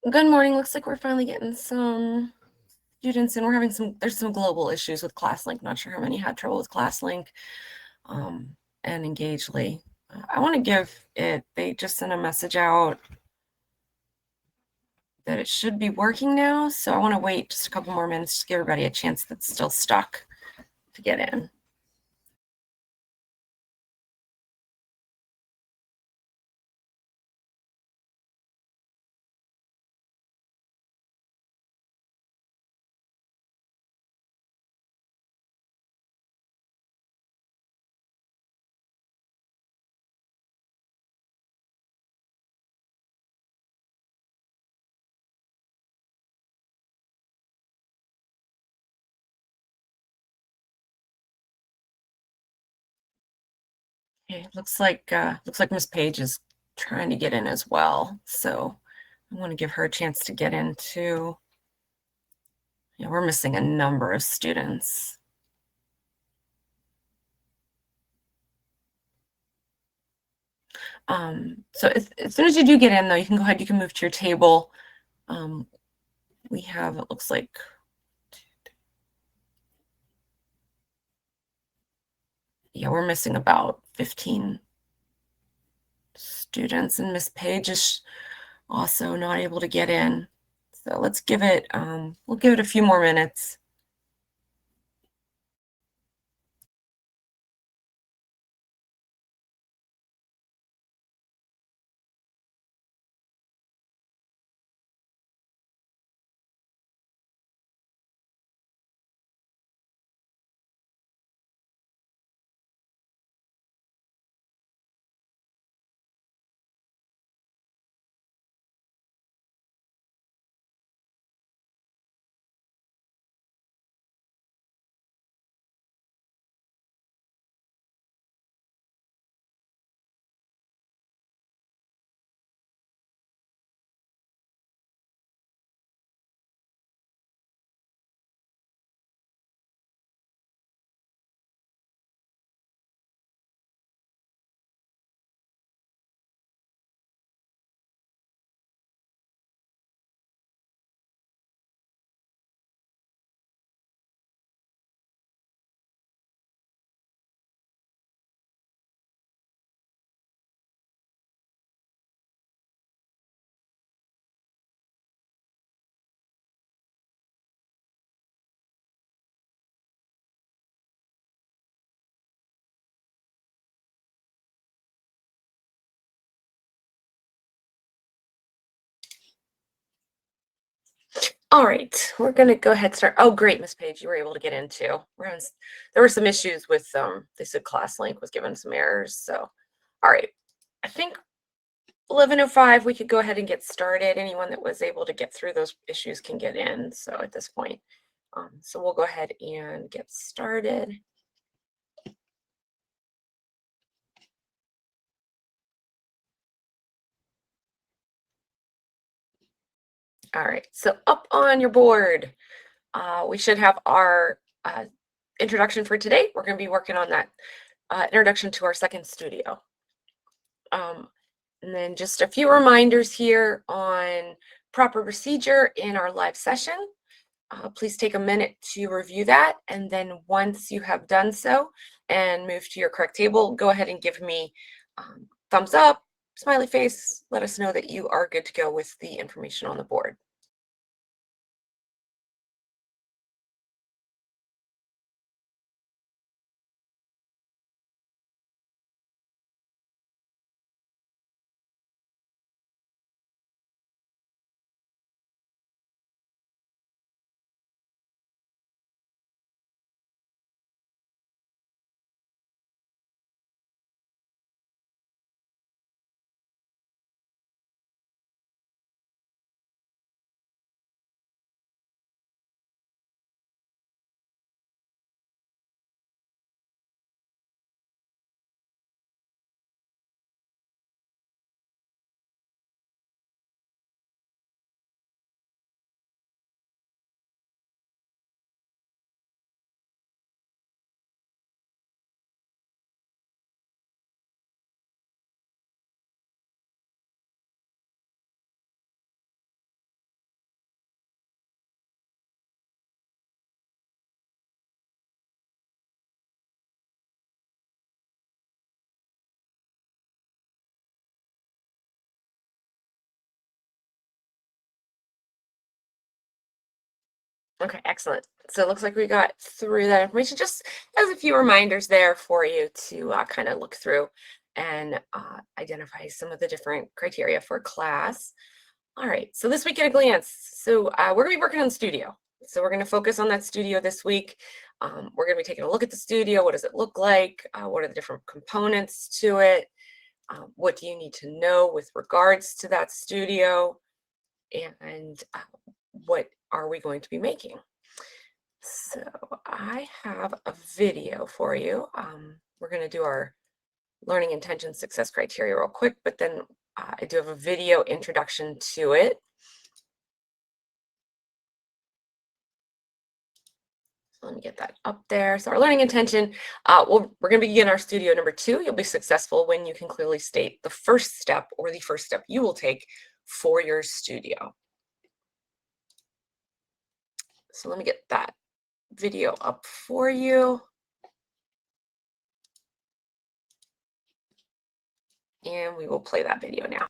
Good morning. Looks like we're finally getting some students in. There's some global issues with ClassLink. Not sure how many had trouble with ClassLink and Engagely. I want to they just sent a message out that it should be working now. So I want to wait just a couple more minutes to give everybody a chance that's still stuck to get in. Okay, looks like Miss Page is trying to get in as well. So I want to give her a chance to get in too. Yeah, we're missing a number of students. So as soon as you do get in, though, you can go ahead, you can move to your table. We have, it looks like, yeah, we're missing about 15 students, and Miss Page is also not able to get in. So let's give it, we'll give it a few more minutes. All right, we're gonna go ahead and start. Oh, great, Miss Page, you were able to get in too. There were some issues with they said ClassLink was giving some errors. So, all right, I think 11:05 we could go ahead and get started. Anyone that was able to get through those issues can get in. So at this point, so we'll go ahead and get started. All right, so up on your board, we should have our introduction for today. We're going to be working on that introduction to our second studio. And then just a few reminders here on proper procedure in our live session. Please take a minute to review that. And then once you have done so and move to your correct table, go ahead and give me thumbs up, smiley face. Let us know that you are good to go with the information on the board. Okay, excellent. So it looks like we got through that information. Just as a few reminders there for you to kind of look through and identify some of the different criteria for class. All right, so this week at a glance. So we're going to be working on the studio. So we're going to focus on that studio this week. We're going to be taking a look at the studio. What does it look like? What are the different components to it? What do you need to know with regards to that studio? And what are we going to be making? So I have a video for you. We're going to do our learning intention success criteria real quick, but then I do have a video introduction to it. So let me get that up there. So our learning intention, we're going to begin our studio number 2. You'll be successful when you can clearly state the first step or the first step you will take for your studio. So let me get that video up for you. And we will play that video now.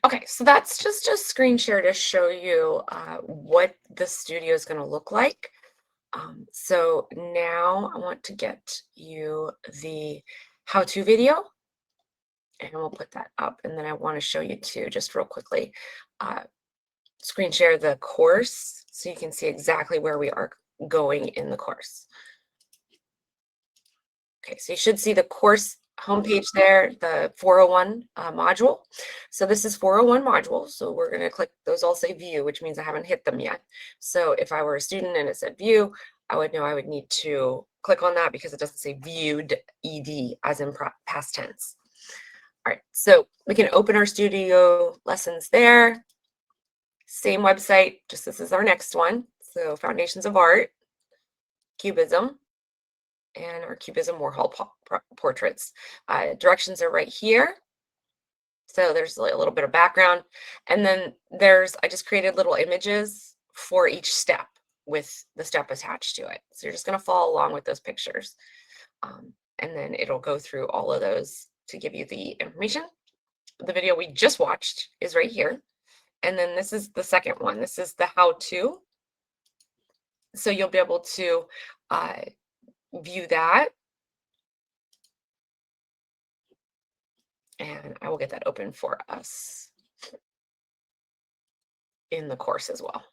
Okay, so that's just a screen share to show you what the studio is going to look like. So now I want to get you the how-to video, and we'll put that up. And then I want to show you too, just real quickly, uh, screen share the course so you can see exactly where we are going in the course. Okay, so you should see the course homepage there, the 401 module. So this is 401 module. So we're going to click, those all say view, which means I haven't hit them yet. So if I were a student and it said view, I would know I would need to click on that because it doesn't say viewed ed as in past tense. All right, so we can open our studio lessons there. Same website, just this is our next one. So Foundations of Art, Cubism, and our Cubism Warhol portraits. Directions are right here. So there's a little bit of background. And then I just created little images for each step with the step attached to it. So you're just going to follow along with those pictures. And then it'll go through all of those to give you the information. The video we just watched is right here. And then this is the second one. This is the how-to. So you'll be able to view that. And I will get that open for us in the course as well.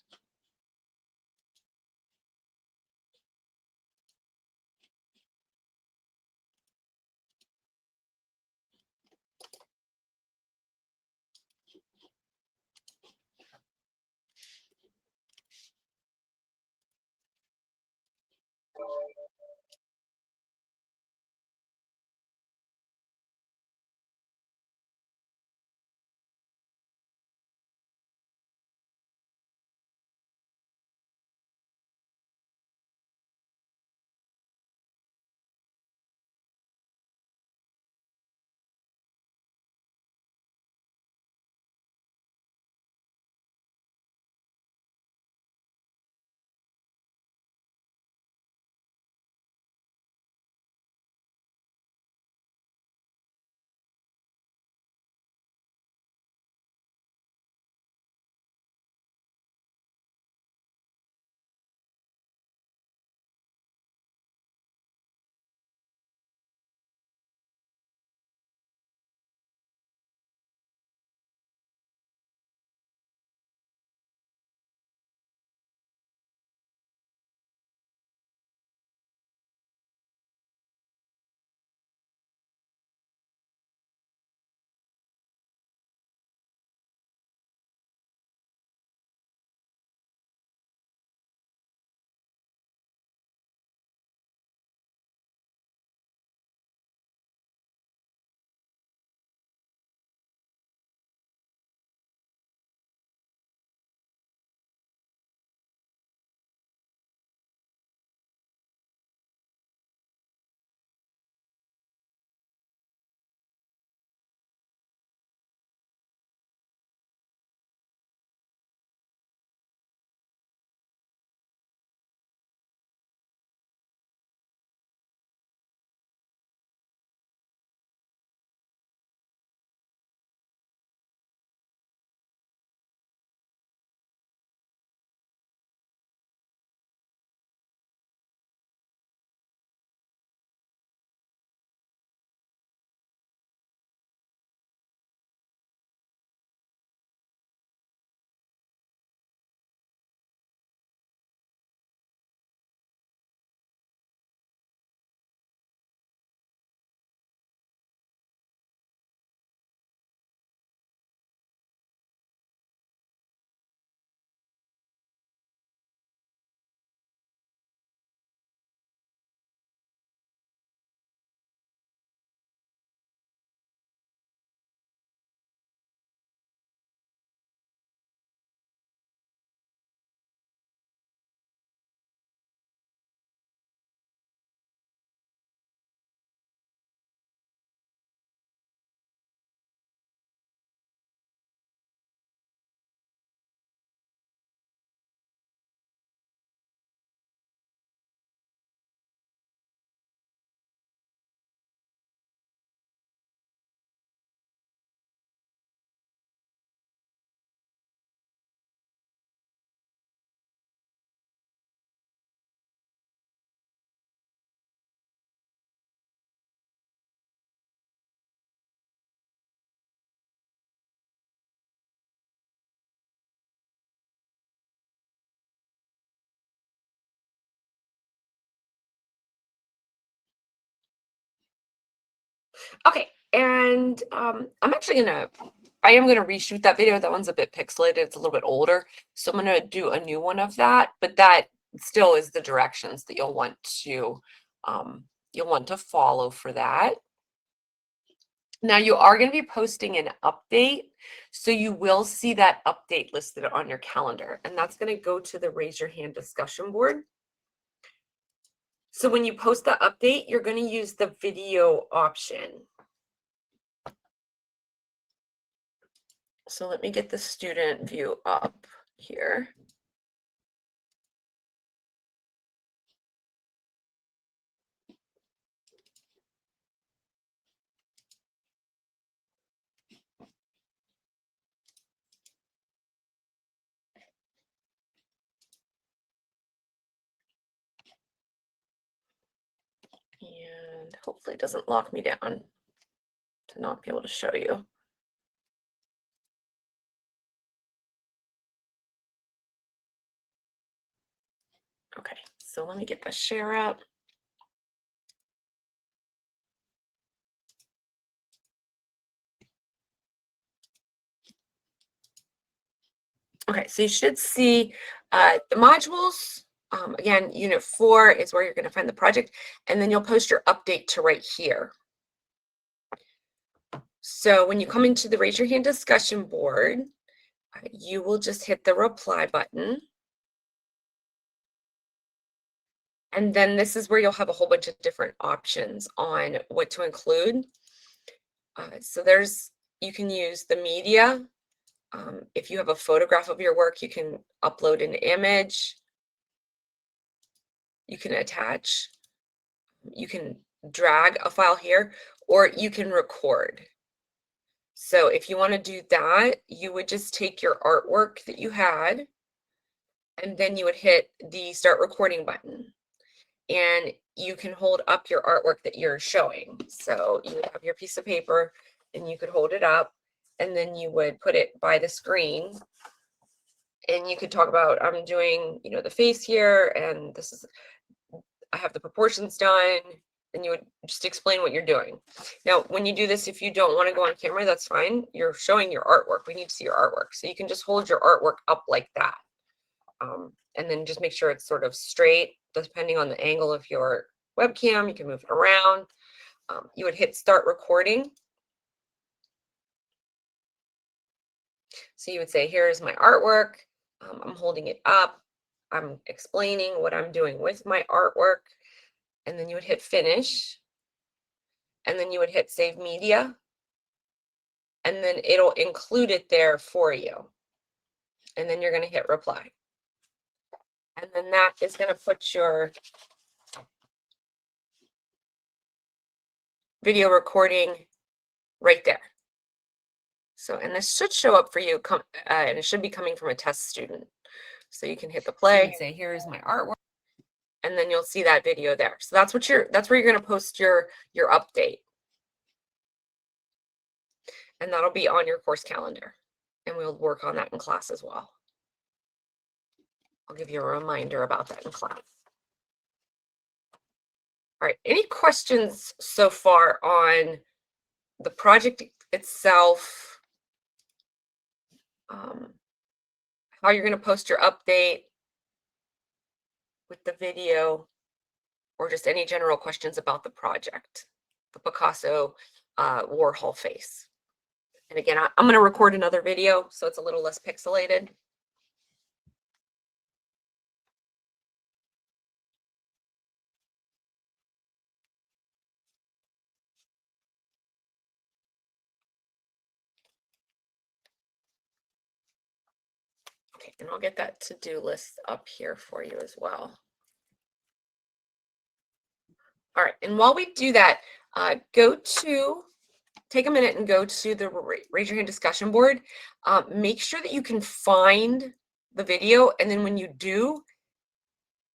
Okay, and I am gonna reshoot that video. That one's a bit pixelated. It's a little bit older, so I'm gonna do a new one of that. But that still is the directions that you'll want to follow for that. Now you are going to be posting an update, so you will see that update listed on your calendar, and that's going to go to the raise your hand discussion board. So when you post the update, you're going to use the video option. So let me get the student view up here. And hopefully it doesn't lock me down to not be able to show you. Okay, so let me get the share up. Okay, so you should see the modules. Again, unit 4 is where you're going to find the project, and then you'll post your update to right here. So when you come into the raise your hand discussion board, you will just hit the reply button. And then this is where you'll have a whole bunch of different options on what to include. So you can use the media. If you have a photograph of your work, you can upload an image. You can attach. You can drag a file here, or you can record. So if you want to do that, you would just take your artwork that you had, and then you would hit the start recording button. And you can hold up your artwork that you're showing. So you would have your piece of paper and you could hold it up, and then you would put it by the screen, and you could talk about, I'm doing, the face here, and I have the proportions done, and you would just explain what you're doing. Now, when you do this, if you don't want to go on camera, that's fine. You're showing your artwork. We need to see your artwork. So you can just hold your artwork up like that. And then just make sure it's sort of straight, depending on the angle of your webcam. You can move it around. You would hit start recording. So you would say, here's my artwork. I'm holding it up. I'm explaining what I'm doing with my artwork. And then you would hit finish. And then you would hit save media. And then it'll include it there for you. And then you're going to hit reply. And then that is going to put your video recording right there. So, and this should show up for you, and it should be coming from a test student. So you can hit the play and say, here's my artwork, and then you'll see that video there. So that's where you're going to post your update. And that'll be on your course calendar. And we'll work on that in class as well. I'll give you a reminder about that in class. All right, any questions so far on the project itself, how you're going to post your update with the video, or just any general questions about the project, the Picasso Warhol face? And again, I'm going to record another video, so it's a little less pixelated. Okay, and I'll get that to-do list up here for you as well. All right, and while we do that, take a minute and go to the raise your hand discussion board. Make sure that you can find the video, and then when you do,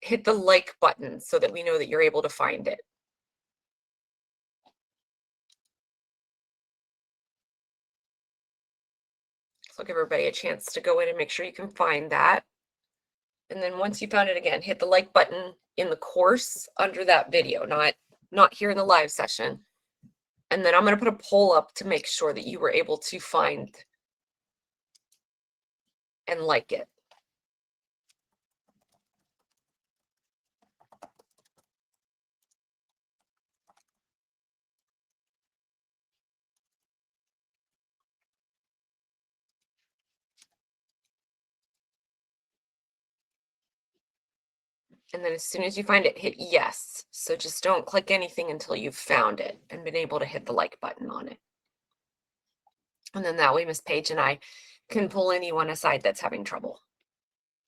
hit the like button so that we know that you're able to find it. So I'll give everybody a chance to go in and make sure you can find that. And then once you found it, again, hit the like button in the course under that video, not here in the live session. And then I'm going to put a poll up to make sure that you were able to find and like it. And then as soon as you find it, hit yes. So just don't click anything until you've found it and been able to hit the like button on it. And then that way, Miss Page and I can pull anyone aside that's having trouble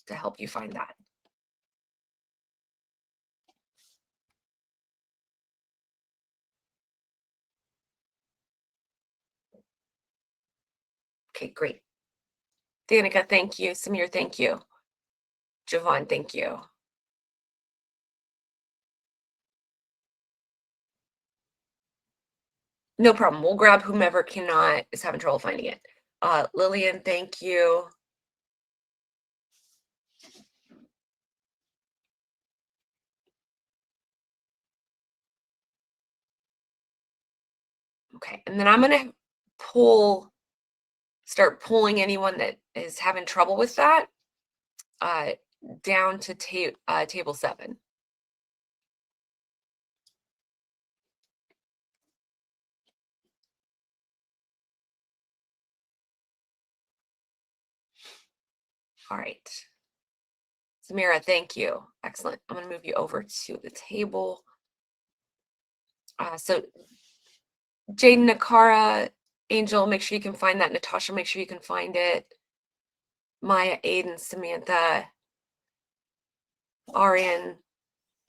to help you find that. Okay, great. Danica, thank you. Samir, thank you. Javon, thank you. No problem. We'll grab whomever cannot is having trouble finding it. Lillian, thank you. Okay, and then I'm gonna start pulling anyone that is having trouble with that down to table 7. All right. Samira, thank you. Excellent. I'm going to move you over to the table. So Jane, Nakara, Angel, make sure you can find that. Natasha, make sure you can find it. Maya, Aiden, Samantha, Arian,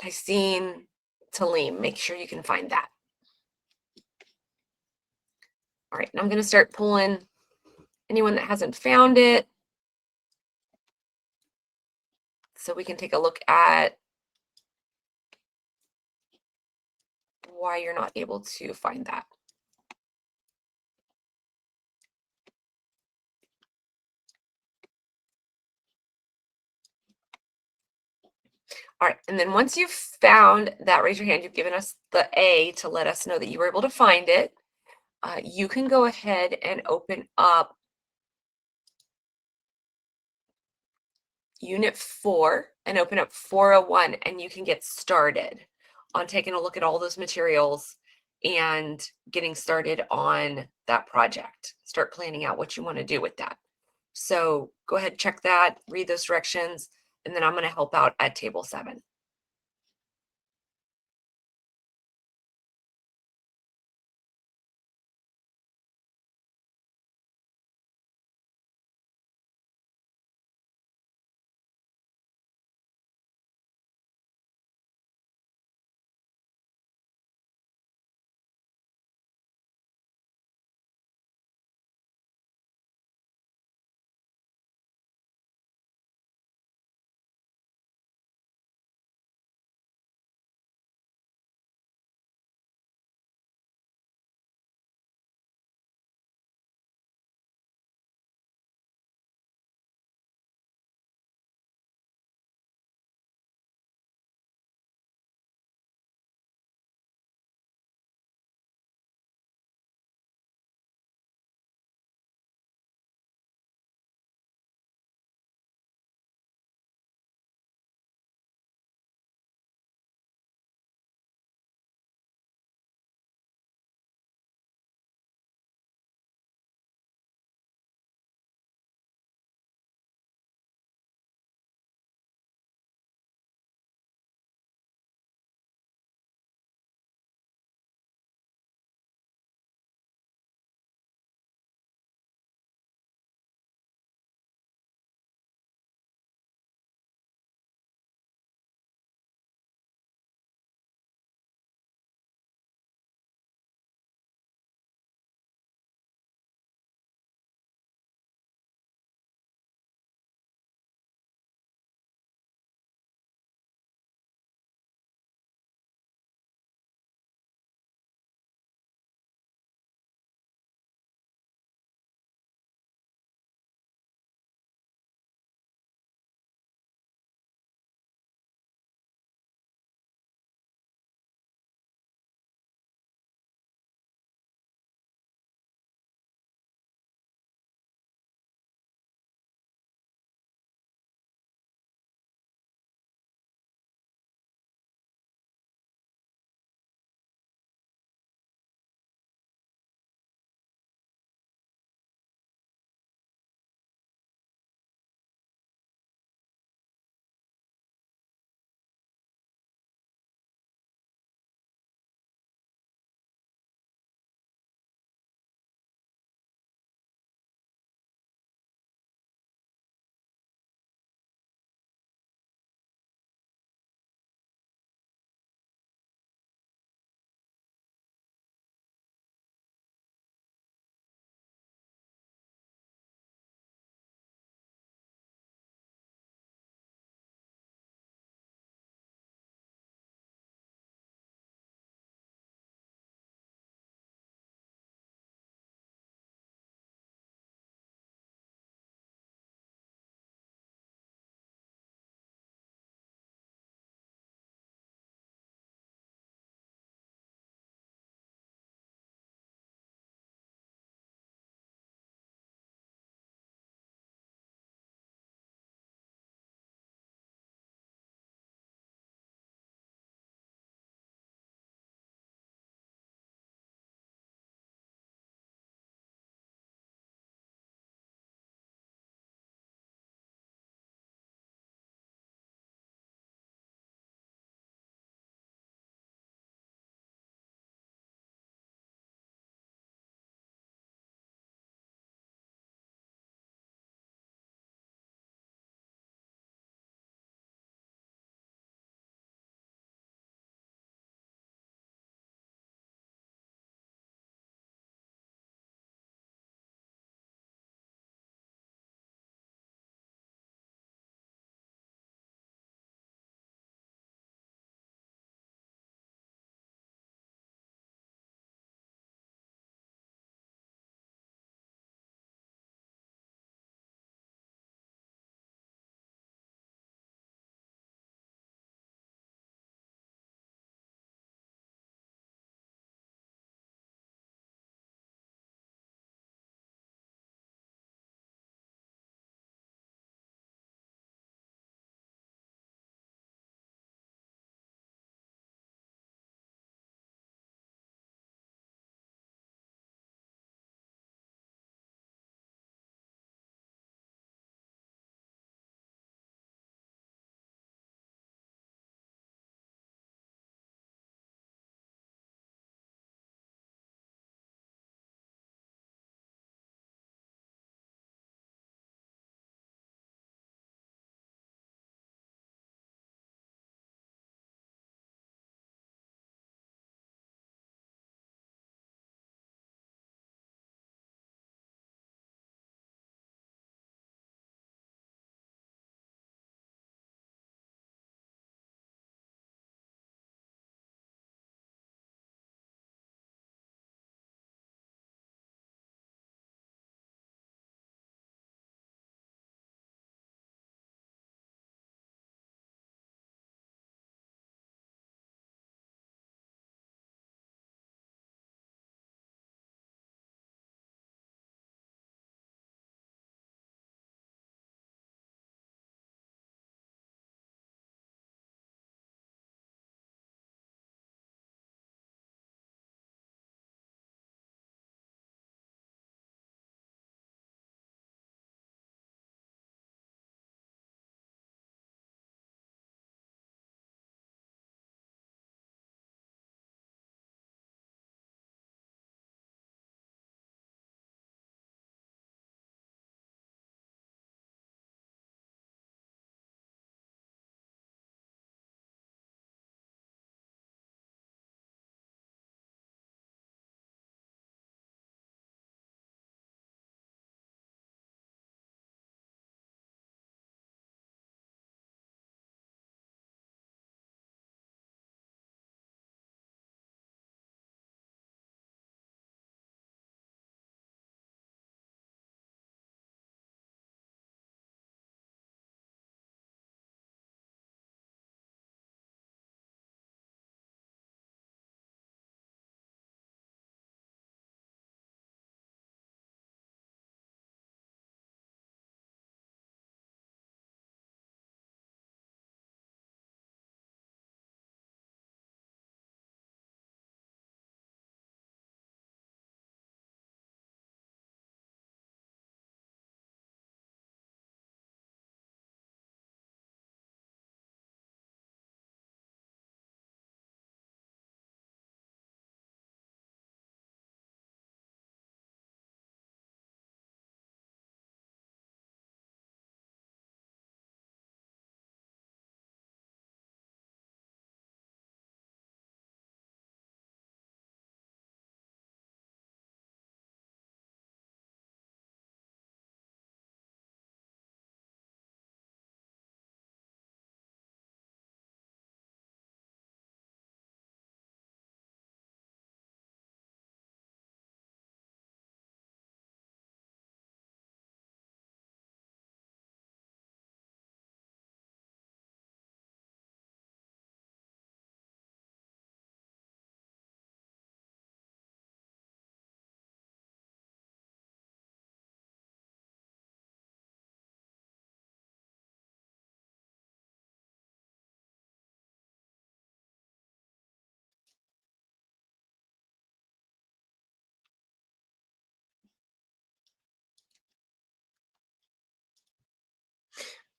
Tysine, Talim, make sure you can find that. All right, and I'm going to start pulling anyone that hasn't found it so we can take a look at why you're not able to find that. All right, and then once you've found that, raise your hand. You've given us the A to let us know that you were able to find it. You can go ahead and open up Unit 4 and open up 401, and you can get started on taking a look at all those materials and getting started on that project. Start planning out what you want to do with that. So go ahead, check that, read those directions, and then I'm going to help out at table 7.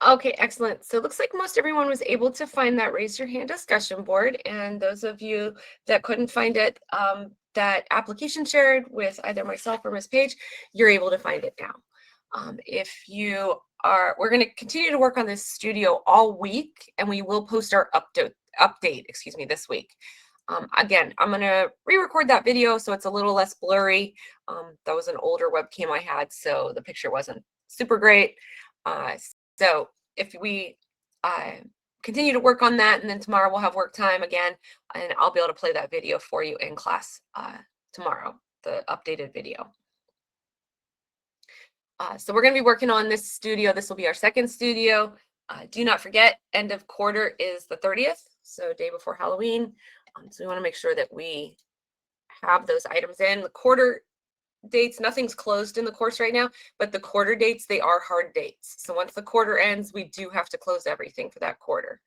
Okay, excellent. So it looks like most everyone was able to find that raise your hand discussion board. And those of you that couldn't find it, that application shared with either myself or Miss Page, you're able to find it now. If you are, we're going to continue to work on this studio all week, and we will post our update, excuse me, this week. Again, I'm going to re-record that video so it's a little less blurry. That was an older webcam I had, so the picture wasn't super great. So if we continue to work on that, and then tomorrow we'll have work time again, and I'll be able to play that video for you in class tomorrow, the updated video. So we're going to be working on this studio. This will be our second studio. Do not forget, end of quarter is the 30th, so day before Halloween. So we want to make sure that we have those items in. The quarter dates, nothing's closed in the course right now, but the quarter dates, they are hard dates. So once the quarter ends, we do have to close everything for that quarter.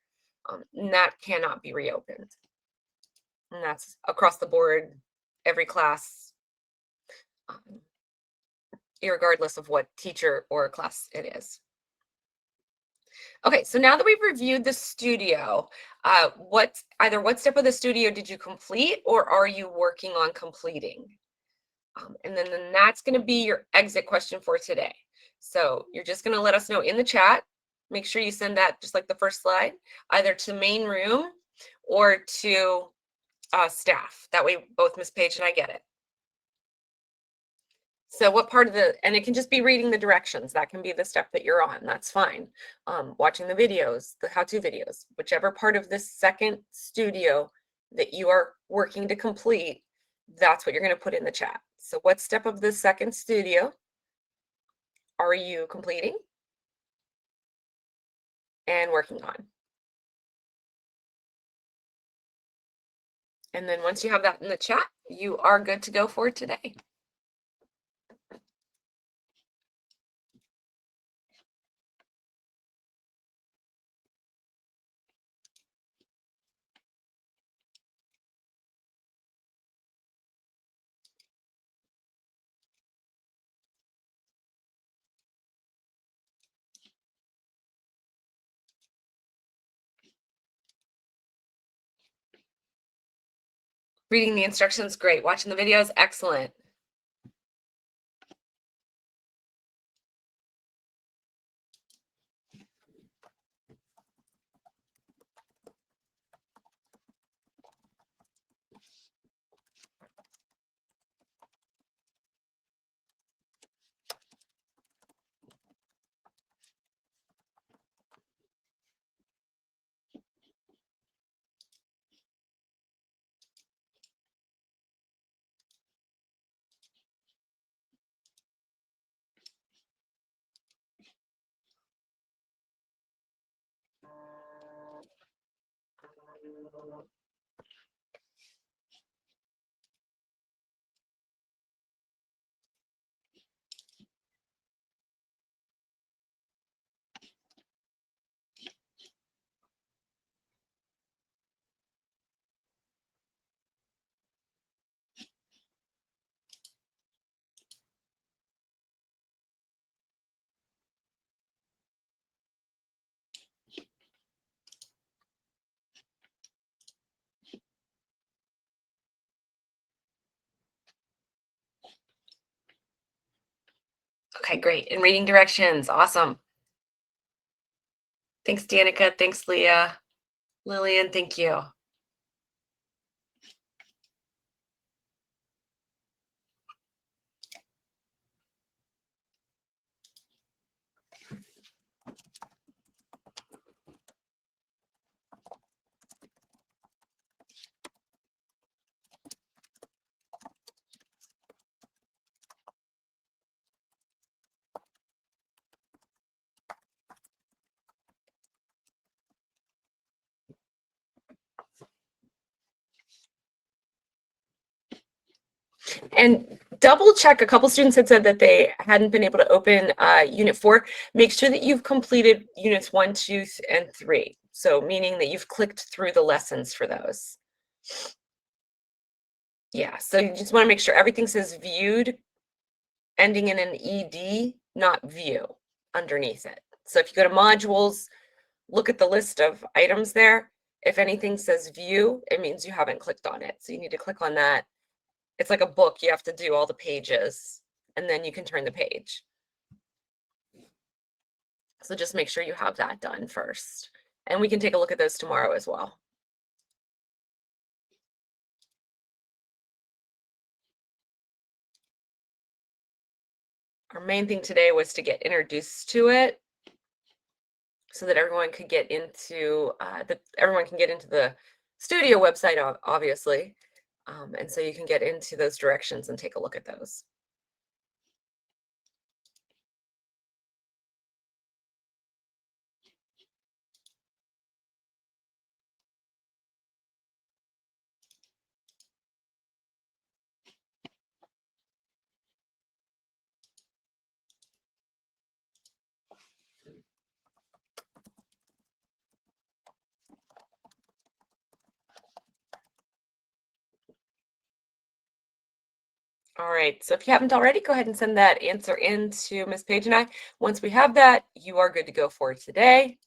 And that cannot be reopened. And that's across the board, every class, irregardless of what teacher or class it is. Okay, so now that we've reviewed the studio, what step of the studio did you complete, or are you working on completing? And then that's going to be your exit question for today. So you're just going to let us know in the chat. Make sure you send that just like the first slide, either to main room or to staff. That way both Miss Page and I get it. So what part of and it can just be reading the directions. That can be the step that you're on. That's fine. Watching the videos, the how-to videos, whichever part of this second studio that you are working to complete, that's what you're going to put in the chat. So what step of the second studio are you completing and working on? And then once you have that in the chat, you are good to go for today. Reading the instructions, great. Watching the videos, excellent. Okay, great. And reading directions, awesome. Thanks, Danica. Thanks, Leah. Lillian, thank you. And double check, a couple students had said that they hadn't been able to open unit 4. Make sure that you've completed units 1, 2, and 3. So meaning that you've clicked through the lessons for those. Yeah, so you just want to make sure everything says viewed, ending in an ED, not view underneath it. So if you go to modules, look at the list of items there. If anything says view, it means you haven't clicked on it. So you need to click on that. It's like a book. You have to do all the pages and then you can turn the page. So just make sure you have that done first. And we can take a look at those tomorrow as well. Our main thing today was to get introduced to it so that everyone could get into the studio website, obviously. And so you can get into those directions and take a look at those. All right, so if you haven't already, go ahead and send that answer in to Miss Paige and I. Once we have that, you are good to go for today.